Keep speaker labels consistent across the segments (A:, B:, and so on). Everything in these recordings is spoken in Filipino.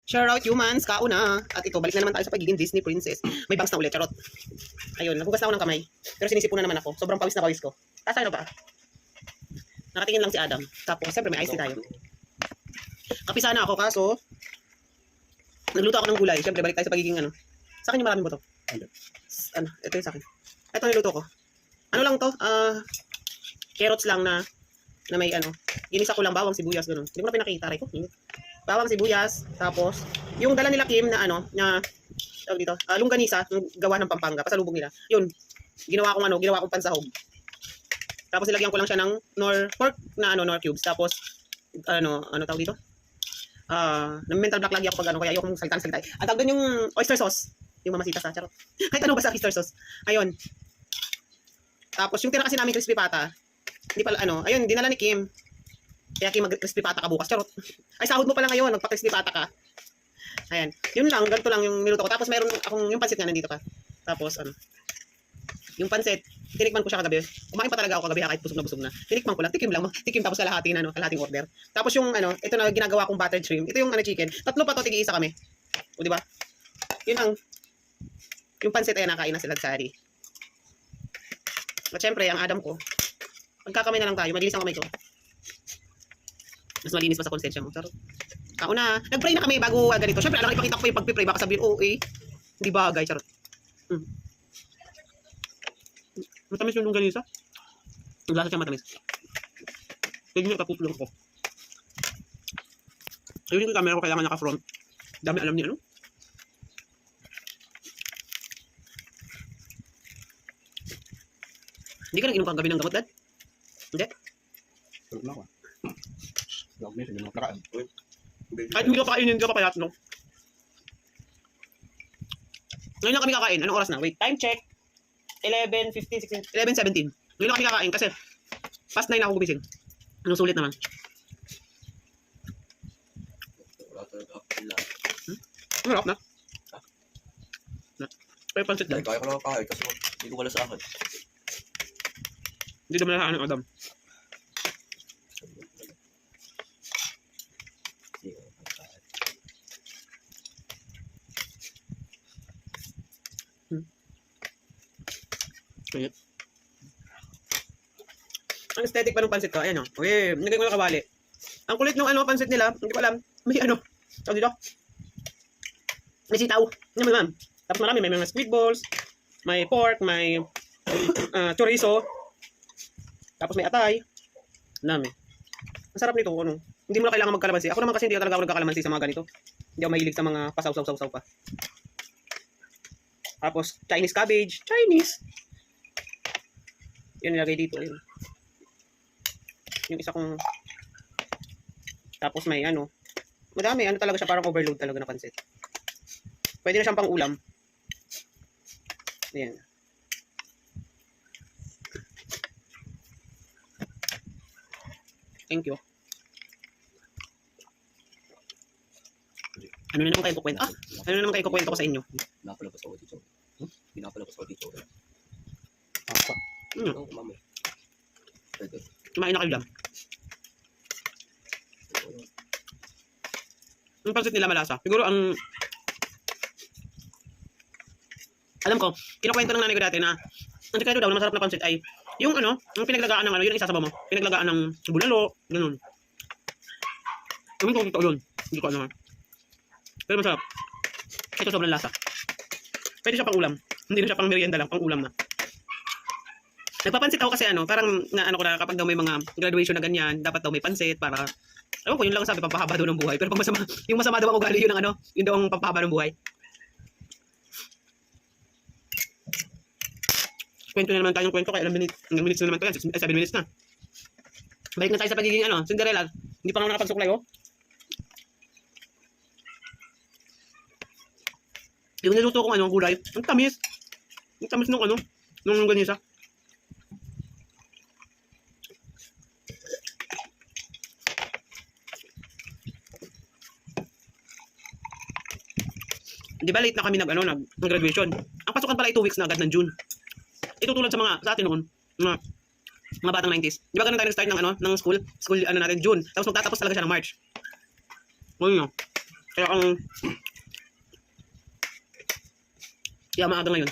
A: Shout out humans, kauna. At ito, balik na naman tayo sa pagiging Disney princess. May bangs na ulit, charot. Ayun, nagugas na ako ng kamay. Pero sinisipunan naman ako. Sobrang pawis na pawis ko. Taas tayo na ba? Nakatingin lang si Adam. Tapos, siyempre may ice tea tayo. Kapi sana ako, kaso nagluto ako ng gulay. Siyempre, balik tayo sa pagiging ano. Sa akin yung maraming buto. Ano, ito yung sa akin. Ito niluto ko. Ano lang to? Carrots lang na may ano. Ginisa ko lang bawang sibuyas, ganun. Hindi ko na pinakita, Ray ko. Bawang sibuyas, tapos yung dala nila Kim na ano, na tawag dito, longganisa, gawa ng Pampanga, pasalubong nila. Yun. Ginawa kong pansahog. Tapos nilagyan ko lang siya ng pork na nor cubes. Tapos ano tawag dito? Ng mental block lagi ako pag ano, kaya ayoko mong salita. At tawag doon yung oyster sauce, yung mamasita sa charot. Kahit ano basta oyster sauce. Ayun. Tapos yung tira kasi namin crispy pata, hindi pala ano, ayun, dinala ni Kim. Kaya Kim, mag-crispy pata ka bukas, charot. Ay, sahod mo pala ngayon, nagpa-crispy pata ka. Ayan. Yun lang, ganito lang yung niluto ko. Tapos meron akong, yung pansit nga nandito ka. Tapos, ano, yung pansit, tinikman ko siya kagabi. Kumain pa talaga ako kagabi kahit busog na. Tinikman ko lang, tikim lang. Tikim tapos kalahating order. Tapos yung, ano, ito na ginagawa kong buttered shrimp. Ito yung, ano, chicken. Tatlo pa to, tig-isa kami. O, di ba? Yun ang, yung pansit ay nakain na sila sari. At syempre, ang Adam ko, magkakamay na lang tayo. Malinis ang kamay ko. Mas malinis pa sa konsensya mo. Pero, kauna, nag-pray na kami bago ganito. Syempre, alam, ipakita ko pa yung pag-pray. Baka sabihin, hindi bagay, charot. Matamis yung longganisa. Yung lasa siya matamis. Pwede nyo kaputulong ko. Ayun yung camera ko, kailangan naka-front. Dami alam niya, ano? Hindi ka nag-inom kagabi ng gamot, Dad? Hindi?
B: Tulog na ako. Dogmes, hindi mo nakain.
A: Kahit hindi ka pakainin, hindi ka papayat, no? Ngayon lang kami kakain. Anong oras na? Wait, time check. 11:15, 16, 11:17. Ngayon lang kami kakain kasi past 9 ako gumising. Anong sulit naman? Marap na. Pero pansit lang.
B: Kaya ko lang kakain kasi hindi ko wala sa akin.
A: Hindi naman nakaano, Adam. Kaya. Ang aesthetic pa ng pansit ko, ayan o. Okay, nagay ko na kawali. Ang kulit ng ano, pansit nila, hindi ko alam. May ano, tawag dito. May sitaw. Yan naman. Tapos marami, may mga squid balls, may pork, may chorizo. Tapos may atay. Dami. Ang sarap nito, ano. Hindi mo na kailangan magkalamansi. Ako naman kasi hindi talaga ako nagkakalamansi sa mga ganito. Hindi ako mahilig sa mga pasaw-saw-saw pa. Tapos, Chinese cabbage. Chinese! Yun nilagay dito. Yun. Yung isa kong... Tapos may ano. Madami. Ano talaga siya? Parang overload talaga na pansit. Pwede na siyang pang ulam. Ayan. Thank you. Ano na naman kayo kukwento? Ano na naman kayo kukwento ko sa inyo?
B: Pinapalabas ako dito. Pinapalabas ako dito.
A: Apa?
B: Oo, mamay. Pwede.
A: Kumain na kayo lang. Yung pansit nila malasa. Siguro ang... Alam ko, kinukwento ng nanay ko dati na ang sikreto daw na masarap na pansit ay yung ano, yung pinaglagaan ng ano, yun ang isasabaw mo. Pinaglagaan ng bulalo, ganun. Ewan ko totoo yun. Hindi ko ano. Pero masarap. Ito sobrang lasa. Pwede siya pang ulam. Hindi na siya pang merienda lang, pang ulam na. Nagpapansit ako kasi ano, parang na ano ko na kapag daw may mga graduation na ganyan, dapat daw may pansit para ewan ko, yun lang sabi, pampahaba daw ng buhay. Pero pag masama, yung masama daw ang ugali yun ang ano, yun daw ang pampahaba ng buhay. Kwento na naman tayong kwento, kaya ilang minutes na naman to yan, 7 minutes na. Balik na tayo sa pagiging ano, Cinderella. Hindi pa nga nakapagsuklay, oh. Yung niluto kong ano, gulay, ang tamis. Ang tamis nung ano, nung ganisa. Di ba late na kami nag graduation? Ang pasukan pala ay 2 weeks na agad ng June. Ito tulad sa atin noon, mga batang 90s. Di ba ganun tayo nag-start ng ano, ng school ano natin June. Tapos magtatapos talaga siya ng March. Ngayon, Kaya kaya maaga ngayon.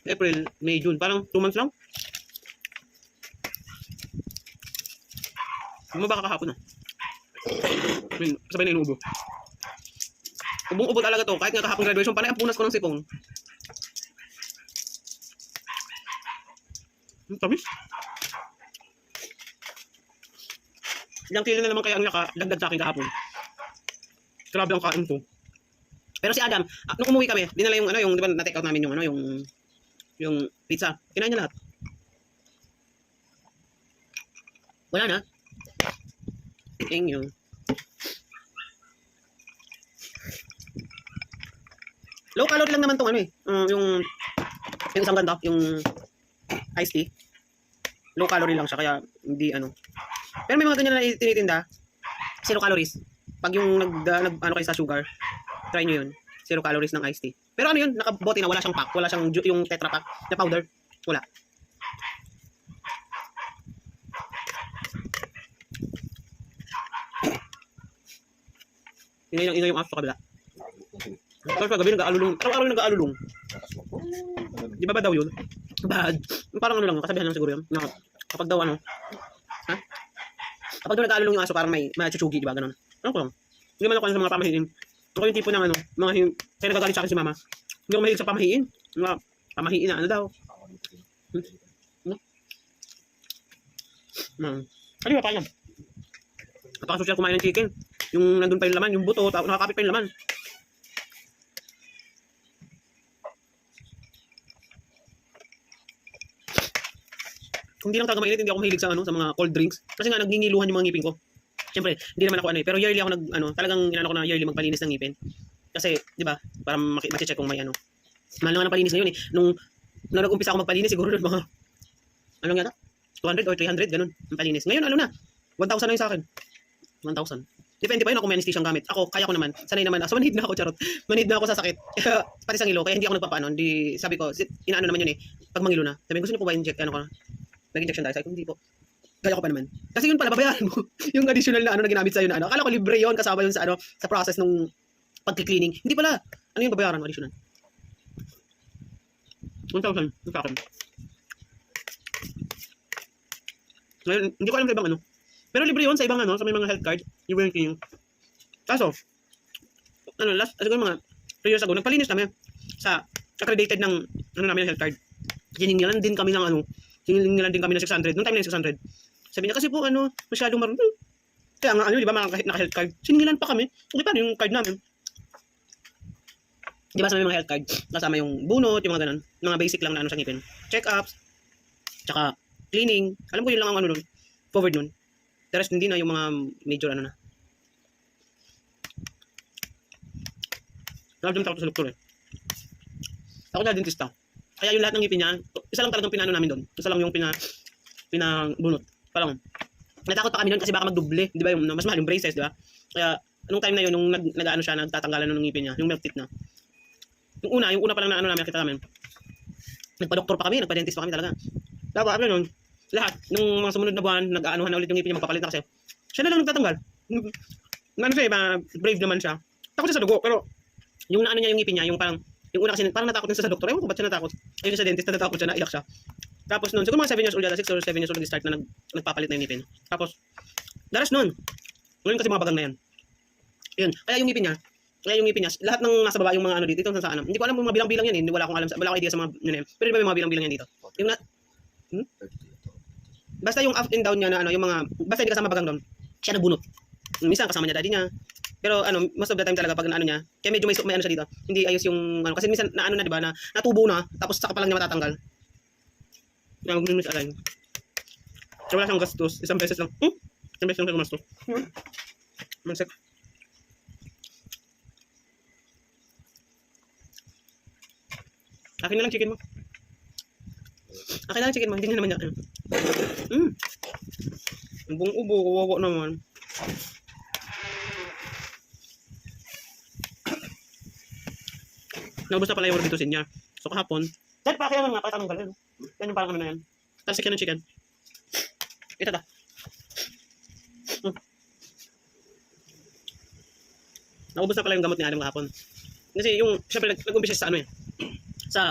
A: April, May, June. Parang 2 months lang. Bumaba ka kahapon ah. Sabay na inuubo. Ubong-ubo talaga to. Kahit nga kahapon graduation, panay ang punas ko ng sipon. Tamis. Ilang kilo na naman kaya ang nakadagdag sa akin kahapon. Grabe ang kain ko. Pero si Adam, nung umuwi kami, dinala yung ano, yung di ba na-take out namin yung ano, yung pizza. Kinain niya lahat. Wala na. Thank you. Low calorie lang naman tong ano eh. Yung isang ganda, yung iced tea. Low calorie lang siya kaya hindi ano. Pero may mga ganyan na tinitinda. 0 calories. Pag yung ano kayo sa sugar, try nyo yun. 0 calories ng iced tea. Pero ano yun, nakabote na, wala siyang pack, wala siyang yung tetra pack na powder. Wala. Ingay yung aso sa kabila. Tapos pag gabi nag-aalulong. Araw-araw nag-aalulong. Di ba daw yun? Bad. Parang ano lang, kasabihan lang siguro yun. Na, kapag daw ano, ha? Kapag daw nag-aalulong yung aso, parang may chuchugi, di ba? Ganun. Ano ko lang? Hindi man ako sa mga pamahiin. Ako yung tipo ng ano, kaya nagagalit sa akin si mama. Hindi ako mahilig sa pamahiin. Mga pamahiin na, ano daw? Ano ba pa yan? Napaka-social kumain ng chicken. Yung nandun pa yung laman, yung buto, nakakapit pa yung laman. Kung di lang talaga mainit, hindi ako mahilig sa ano, sa mga cold drinks. Kasi nga nagngingiluhan yung mga ngipin ko. Siyempre, hindi naman ako ano eh, pero yearly ako talagang inano ko na yearly magpalinis ng ngipin. Kasi, di ba, para ma-check kung may ano. Mahal naman ang palinis ngayon eh. Nung nag-umpisa ako magpalinis, siguro ng mga, ano nga 200 or 300, ganun, ang palinis. Ngayon, ano na, 1,000 na yun sa akin. 1,000. Depende pa yun kung may anesthesia gamit. Ako, kaya ko naman. Sanay naman. So, manhid na ako, charot. Manhid na ako sa sakit. Pati sa ngilo. Kaya hindi ako nagpapaano. Hindi, sabi ko, inaano naman yun eh. Pag mangilo na. Sabi ko, gusto niyo po ba inject? Ano ko? Nag-injection tayo. Sabi ko, hindi po. Kaya ko pa naman. Kasi yun pala, babayaran mo. Yung additional na ano na ginamit sa'yo na ano. Akala ko libre yun. Kasama yun sa ano, sa process nung pag-cleaning. Hindi pala. Ano yung babayaran mo additional? 1,000. Yung sa akin. Ngayon, hindi ko alam sa ibang ano. Pero libre yun sa ibang ano, sa may mga health card, yung ranking. Kaso, ano, siguro mga 3 years ago, nagpalinis kami sa accredited ng, ano namin, health card. Hiningilan din kami ng ano, hiningilan din kami ng 600, noong time na yung 600. Sabi niya, kasi po, ano, masyadong marunong. Kaya nga, ano, di ba, mga naka-health card, siningilan pa kami. Hindi pa, yung card namin. Di ba, sa may mga health card, kasama yung bunot, yung mga ganun, mga basic lang na ano sa ngipin. Check-ups, tsaka cleaning. Alam ko yun lang ang ano nun, covered nun. The rest hindi na yung mga major ano na. Nagdam takot sa doktor eh. Ako na dentista. Kaya yung lahat ng ngipin niya, isa lang talagang pinano namin doon. Isa lang yung pinabunot. Parang natakot pa kami doon kasi baka magduble, di ba? Yung mas mahal yung braces, di ba? Kaya anong time na yun nung nag-ano siya, nagtatanggalan ng ngipin niya, yung milk teeth na. Yung una pa lang na ano namin nakita namin. Nagpa-doktor pa kami, nagpa-dentist pa kami talaga. Tapos ano nun, lahat, nung mga sumunod na buwan, nag-aanuhan na ulit yung ngipin niya, magpapalit na kasi. Siya na lang nagtatanggal. Ano siya, brave naman siya. Takot siya sa dugo, pero yung naano niya yung ngipin niya, yung parang, yung una kasi, parang natakot din siya sa doktor. Ewan ko ba't siya natakot. Ayun sa dentist, natakot siya, naiyak siya. Tapos nun, siguro mga 7 years old yata, 6 or 7 years old nag-start na nagpapalit na yung ngipin. Tapos, daras nun. Ngayon kasi mga bagang na yan. Yun, kaya yung ngipin niya, lahat ng nasa baba, yung mga ano dito, itong sa ano. Hindi ko alam kung mga bilang-bilang yan eh. Wala akong idea sa mga, yun eh. Pero di ba may mga bilang-bilang yan dito? Yung basta yung up and down niya na ano, yung mga, basta hindi kasama bagang doon, siya nagbunot. Minsan kasama niya daddy niya. Pero ano, most of the time talaga pag ano niya, kaya medyo may ano siya dito. Hindi ayos yung ano, kasi minsan na ano na 'di ba na natubo na, tapos saka pa lang niya matatanggal. Yung gusto niya align. So wala siyang gastos, isang beses lang. Isang beses lang siya gumastos. Mansek. Akin na lang chicken mo. Akin na lang chicken mo, hindi nga naman niya. Ang buong ubo, kawawa naman. Naubos na pala yung orbitusin niya. So kahapon, dahil pa kaya nga, patanggal yun. Yan yung parang ano na yan. Tapos chicken ng chicken. Ito ta. Naubos na pala yung gamot ni Adam kahapon. Kasi yung, syempre, nag-umpisa siya sa ano eh. Sa,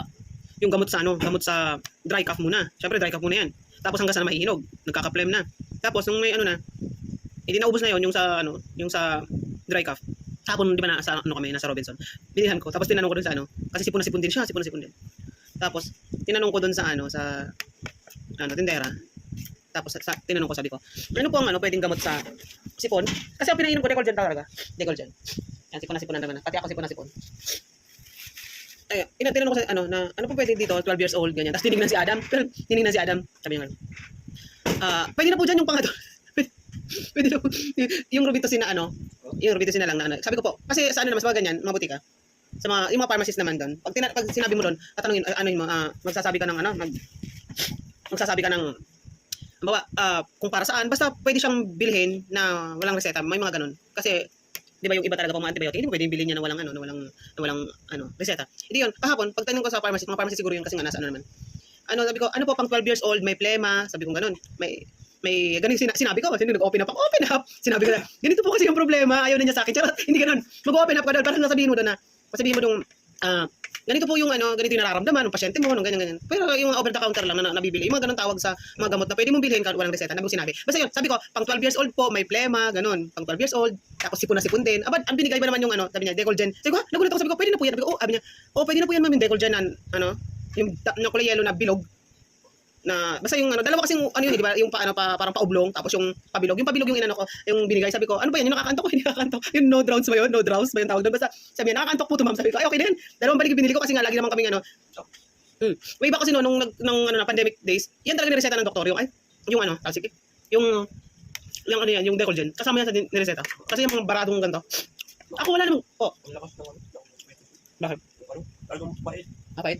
A: yung gamot sa ano, gamot sa dry cough muna. Syempre, dry cough muna yan. Tapos hanggang sa na maihinog. Nagkaka-phlegm na. Tapos, nung may ano na, hindi naubos na yon yung sa, ano, yung sa dry cough. Hapon, di ba nasa, ano kami, nasa Robinson. Binilhan ko. Tapos, tinanong ko dun sa ano. Kasi sipon na sipon din siya, sipon na sipon din. Tapos, tinanong ko dun sa ano, sa, ano, tindera. Tapos, tinanong ko, sabi ko, ano po ang ano, pwedeng gamot sa sipon? Kasi ang pinainom ko, Decolgen talaga. Decolgen. Yan, sipon na sipon na naman. Pati ako sipon na sipon. Ay, tinanong ko sa ano, na, ano po pwede dito, 12 years old, ganyan. Tapos tinignan si Adam. Tinignan si Adam. Sabi niya, pwede na po dyan yung pangato. Pwede na po. Yung Robitussin na ano, yung Robitussin na lang na ano. Sabi ko po, kasi sa ano naman, sa mga ganyan, mga butika. Sa mga, yung mga pharmacist naman doon. Pag sinabi mo doon, tatanungin, ano yun mo, magsasabi ka ng ano, magsasabi ka ng, bawa, kung para saan, basta pwede siyang bilhin na walang reseta. May mga ganun. Kasi, di ba yung iba talaga pang mga antibiotic, hindi mo pwedeng bilhin niya na walang ano, na walang ano, reseta. Hindi yun, kahapon, pagtanong ko sa pharmacist, mga pharmacist siguro yun kasi nga nasa ano naman. Ano, sabi ko, ano po, pang 12 years old, may plema, sabi ko ganun. May ganun sinabi ko, kasi nag-open up ako, open up. Sinabi ko na, ganito po kasi yung problema, ayaw na niya sa akin. Charot, hindi ganun. Mag-open up ka doon, parang nasabihin mo doon na, sabihin mo doon, ganito po yung ano, ganito yung nararamdaman ng pasyente mo, ganyan. Pero yung over the counter lang na nabibili, yung mga ganun tawag sa mga gamot na pwede mong bilhin kahit walang reseta, nabi ko sinabi. Basta yun, sabi ko, pang 12 years old po, may plema, ganun. Pang 12 years old, tapos sipon na sipon din. Aba, ang binigay ba naman yung ano, sabi niya, Decolgen. Sabi ko, nagulat ako, sabi ko, pwede na po yan. Sabi ko, sabi niya, pwede na po yan ma'am, yung Decolgen na, ano, yung kulay yellow na bilog. Na basta yung ano, dalawa kasi yung ano yun, di ba? Yung parang paublong, tapos yung pabilog. Yung pabilog yung inano ko, yung binigay, sabi ko, ano ba yan? Yung nakakantok ko, hindi nakakantok. Yung no drowns ba yun? No drowns ba yung tawag doon? Basta sabi niya, nakakantok po to ma'am. Sabi ko, ay okay na yan. Dalawang balik yung binili ko kasi nga lagi naman kaming ano. May iba kasi no, nung ano na pandemic days, yan talaga nireseta ng doktor, yung ano, sige. Yung ano yan, yung Decolgen. Kasama yan sa nireseta. Kasi yung mga baradong ganito. Ako wala namang,
B: Ang lakas naman.
A: Bakit?
B: Talagang mapait.
A: Mapait?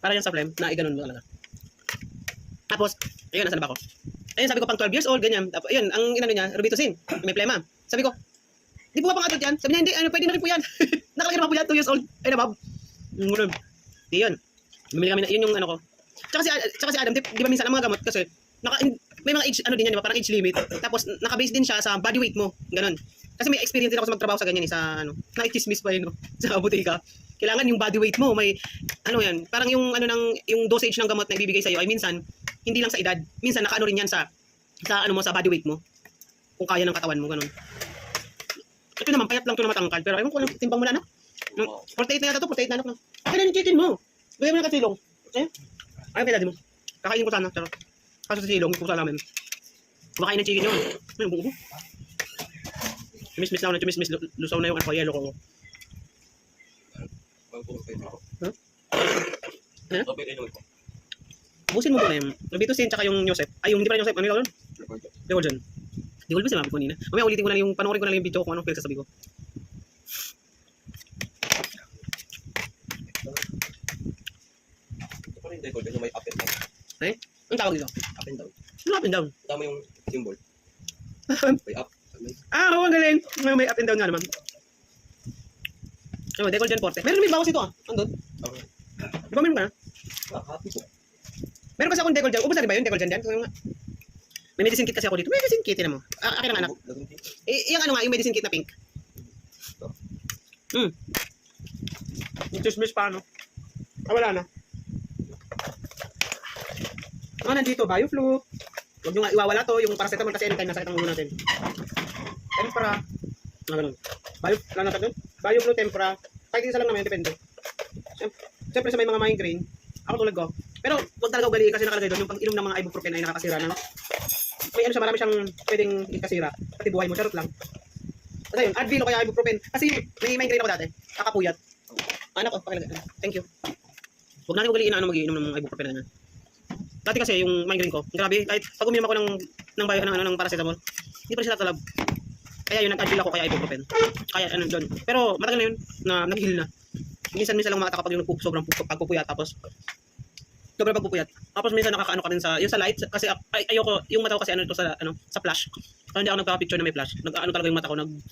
A: Para yan sa phlegm, na iganon mo talaga. Tapos, ayun, nasaan ba ako? Ayun, sabi ko, pang 12 years old, ganyan. Tapos, ayun, ang inano niya, Robitussin, may plema. Sabi ko, di po ba pang adult yan? Sabi niya, hindi, ano, pwede na rin po yan. Nakalagay naman po yan, 2 years old. Ay, nabab. Di yun. Bumili kami na, yun yung ano ko. Tsaka si Adam, di ba minsan ang mga gamot, kasi, may mga age, ano din yan, di ba, parang age limit. Tapos, nakabase din siya sa body weight mo, ganun. Kasi may experience din ako sa magtrabaho sa ganyan, sa, ano, nakikismis pa yun, no? Sa butika. Kailangan yung body weight mo, may, ano yan, parang yung, ano, yung dosage ng gamot na ibibigay sa'yo ay minsan, hindi lang sa edad, minsan nakaano rin yan sa ano mo, sa body weight mo. Kung kaya ng katawan mo, ganun. Ito naman, payat lang ito na matangkad, pero ayun ko, timbang mo na, no? 48 na yata ito, 48 na anak na. Akin na yung chicken mo. Bigay mo na kasilong. Ayun kay daddy mo. Kakainin ko sana, pero kaso sa silong, kusa namin. Kumakain ng chicken yun. Ayun, buo. Chumis-mis na ako na chumis-mis, lusaw na yung ano ko, yellow ko. Huh? Ano? Busin mo muna yung Robitussin tsaka yung Joseph. Ay, yung hindi pa rin Joseph. Ano yung Decolgen. Decolgen ba sinabi ko kanina? Mamaya ulitin ko na yung, panoorin ko na lang yung video kung anong pinagsasabi ko.
B: Ito pa rin Decolgen yung may up and down.
A: Eh? Ang tawag dito?
B: Up and down.
A: Ano up and down?
B: Tama yung symbol. May up.
A: Oo, ang galing. May up and down nga naman. Ano, Decolgen Forte. Meron may bawas ito Andun?
B: Okay.
A: Di ba meron ka na?
B: Happy po.
A: Meron kasi akong Decolgen. Ubus na di ba yung Decolgen dyan? May medicine kit kasi ako dito. May medicine kit, tinan mo. Akin ang anak. Yung ano nga, yung medicine kit na pink. Yung chismis pa, ano? Wala na. Nandito, BioFlu. Huwag nyo nga iwawala to, yung paracetamol kasi anytime nasakit ang ulo natin. Tempra. Ganun. Wala na doon? BioFlu, Tempra. Kahit isa lang naman, depende. Siyempre sa may mga migraine, ako tulad ko. Pero huwag talaga ugali kasi nakalagay doon yung pag-inom ng mga ibuprofen ay nakakasira na. May ano siya, marami siyang pwedeng ikasira. Pati buhay mo, charot lang. Basta yun, Advil o kaya ibuprofen. Kasi may migraine ako dati. Kakapuyat. Anak ko, pakilagay. Thank you. Huwag natin ugaliin na mag-iinom ng ibuprofen na yan. Dati kasi yung migraine ko, grabe, kahit pag uminom ako ng paracetamol, hindi pa rin sila talab. Kaya yun, nag-Advil ako kaya ibuprofen. Kaya ano doon. Pero matagal na yun, na nag-heal na. Minsan lang mata kapag yung sobrang pagpupuyat, tapos sobrang pagpupuyat. Tapos minsan nakakaano ka din sa yung sa light kasi ayoko yung mata ko kasi ano ito sa sa flash. Kaya hindi ako nagpa-picture na may flash. Nag-ano talaga yung mata ko, alam mo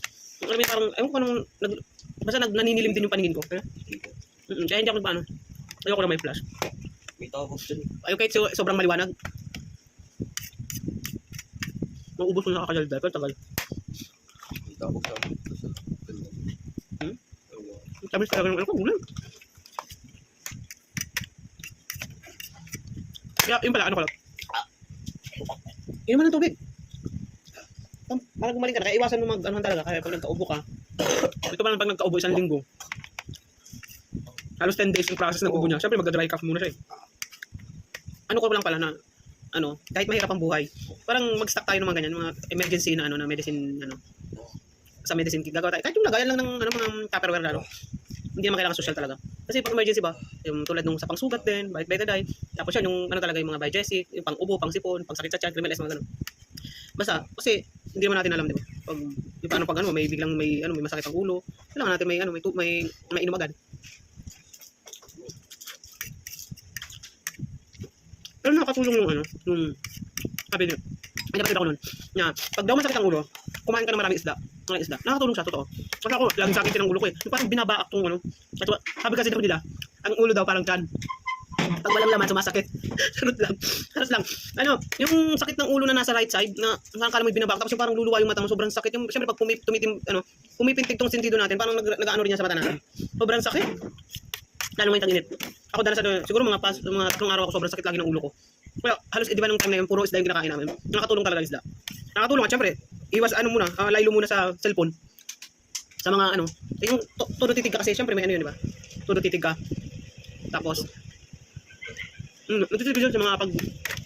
A: parang ayoko ko nung basta naninilim din yung paningin ko. Kaya hindi ako nagpaano. Ayoko na may flash.
B: May tawag dyan.
A: Ayoko kahit sobrang maliwanag. Maubos mo na kakadaldal, pero tagal.
B: May tawag sa
A: Tamis talaga ng ano ko, gulay. Kaya, yun pala, ano ko lang. Inuman ng tubig. Parang gumaling ka na, kaya iwasan mo mag-anuhan talaga, kaya pag nagkaubo ka. Ito pa lang pag nagkaubo 1 linggo. Halos 10 days yung process ng ubo niya. Siyempre, mag-dry cough muna siya eh. Ano ko lang pala na, ano, kahit mahirap ang buhay, parang mag-stock tayo ng mga ganyan, mga emergency na, ano, na medicine, ano, sa medicine kit. Gagawa tayo. Kahit yung lagayan lang ng, ano, mga Tupperware na, ano. Hindi naman kailangan social talaga. Kasi pag emergency ba, yung tulad nung sa pangsugat din, bite betadine, tapos yan, yung, ano talaga, yung mga Biogesic, yung pang-ubo, pang-sipon, pang-sakit sa tiyan, Crimeles, mga ganun. Basta, kasi, hindi naman natin alam, di ba? Pag, yung paano pag, ano, may biglang, may, ano, may masakit ang ulo, kailangan natin may, ano, may inom agad. Pero nakakatulong yung ano, yung sabi niya, may napatid ako nun, na pag daw masakit ang ulo, kumain ka ng maraming isda. Nakakatulong siya, totoo. Kasi ako, laging sakit din ang ulo ko eh. Yung parang binabaak tong ano. At sabi kasi daw nila, ang ulo daw parang tiyan. Pag walang laman, sumasakit. Sarot lang. Ano, yung sakit ng ulo na nasa right side, na nakakala mo yung binabaak, tapos yung parang luluwa yung mata mo, sobrang sakit. Yung, siyempre pag pumipintig tong sentido natin, parang nag-ano rin yan sa mata natin. Sobrang sakit. Lalo mo yung tag-init. Ako dala sa siguro mga 3 araw ako sobrang sakit lagi ng ulo ko. Kaya halos di ba nung time na yun, puro isda yung kinakain namin. Nakatulong talaga yung isda. Nakatulong at syempre, iwas ano muna, laylo muna sa cellphone. Sa mga ano, yung todo titig ka kasi syempre may ano yun, di ba? Todo titig ka. Tapos nagtitig yun sa mga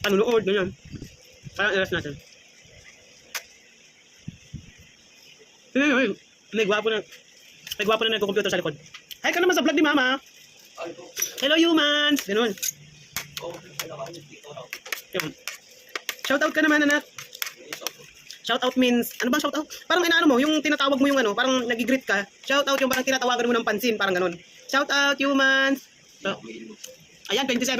A: panunood, ganyan. Kaya iwas natin. May gwapo na nagko-computer sa likod. Hi ka naman sa vlog ni Mama. Hello humans! Ganun. Yun. Shoutout ka naman, anak. Shoutout means, ano bang shoutout? Parang inaano mo, yung tinatawag mo yung ano, parang nag-greet ka. Shoutout yung parang tinatawagan mo ng pansin, parang ganun. Shoutout humans! So, ayan, 27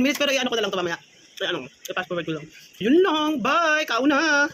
A: minutes, pero i-ano ko na lang ito mamaya. Ay, ano, i-fast forward ko lang. Yun lang, bye! Kauna!